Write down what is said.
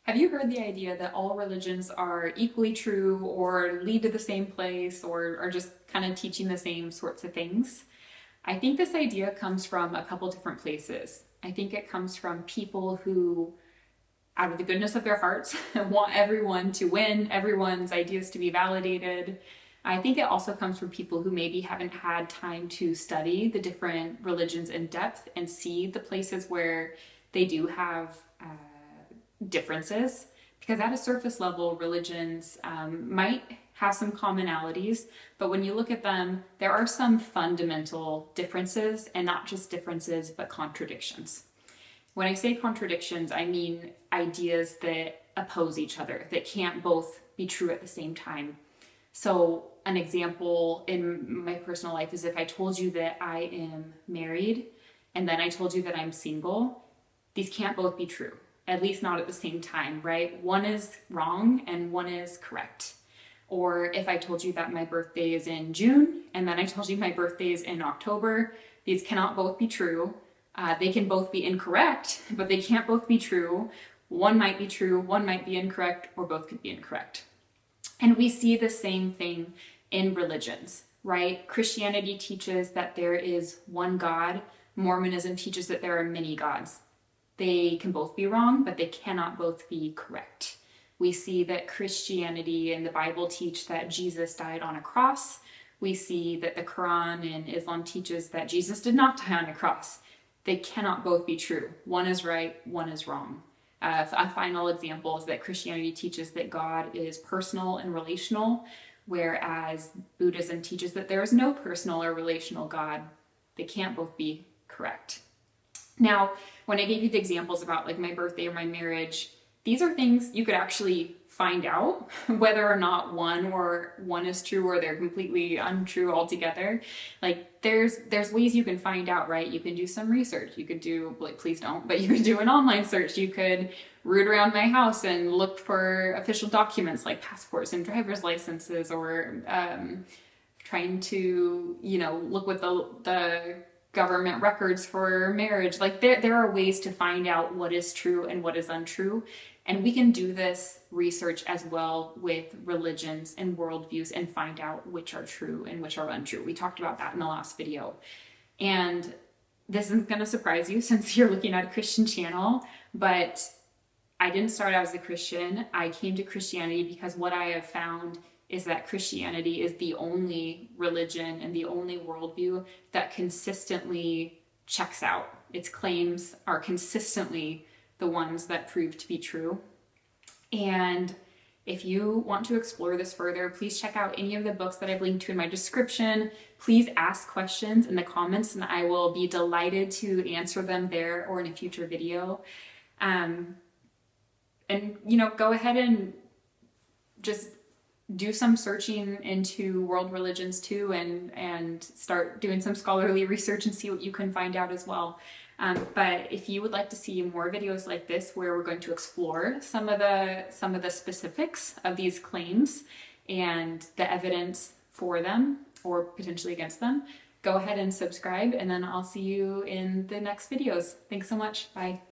Have you heard the idea that all religions are equally true or lead to the same place or are just kind of teaching the same sorts of things? I think this idea comes from a couple different places. I think it comes from people who, out of the goodness of their hearts, want everyone to win, everyone's ideas to be validated. I think it also comes from people who maybe haven't had time to study the different religions in depth and see the places where they do have differences, because at a surface level, religions might have some commonalities, but when you look at them, there are some fundamental differences, and not just differences, but contradictions. When I say contradictions, I mean ideas that oppose each other, that can't both be true at the same time. So, an example in my personal life is if I told you that I am married and then I told you that I'm single, these can't both be true, at least not at the same time, right? One is wrong and one is correct. Or if I told you that my birthday is in June and then I told you my birthday is in October, these cannot both be true. They can both be incorrect, but they can't both be true. One might be true, one might be incorrect, or both could be incorrect. And we see the same thing in religions, right? Christianity teaches that there is one God. Mormonism teaches that there are many gods. They can both be wrong, but they cannot both be correct. We see that Christianity and the Bible teach that Jesus died on a cross. We see that the Quran and Islam teaches that Jesus did not die on a cross. They cannot both be true. One is right, one is wrong. A final example is that Christianity teaches that God is personal and relational, whereas Buddhism teaches that there is no personal or relational God. They can't both be correct. Now, when I gave you the examples about like my birthday or my marriage, these are things you could actually find out whether or not one is true or they're completely untrue altogether. Like there's ways you can find out, right? You can do some research. You could do, like, please don't, but you could do an online search. You could root around my house and look for official documents like passports and driver's licenses, or trying to, look with the government records for marriage. Like there are ways to find out what is true and what is untrue. And we can do this research as well with religions and worldviews and find out which are true and which are untrue. We talked about that in the last video. And this isn't going to surprise you since you're looking at a Christian channel, but I didn't start out as a Christian. I came to Christianity because what I have found is that Christianity is the only religion and the only worldview that consistently checks out. Its claims are consistently the ones that prove to be true. And if you want to explore this further, please check out any of the books that I've linked to in my description. Please ask questions in the comments and I will be delighted to answer them there or in a future video. And go ahead and just do some searching into world religions too, and start doing some scholarly research and see what you can find out as well. But if you would like to see more videos like this where we're going to explore some of the specifics of these claims and the evidence for them or potentially against them, go ahead and subscribe, and then I'll see you in the next videos. Thanks so much. Bye.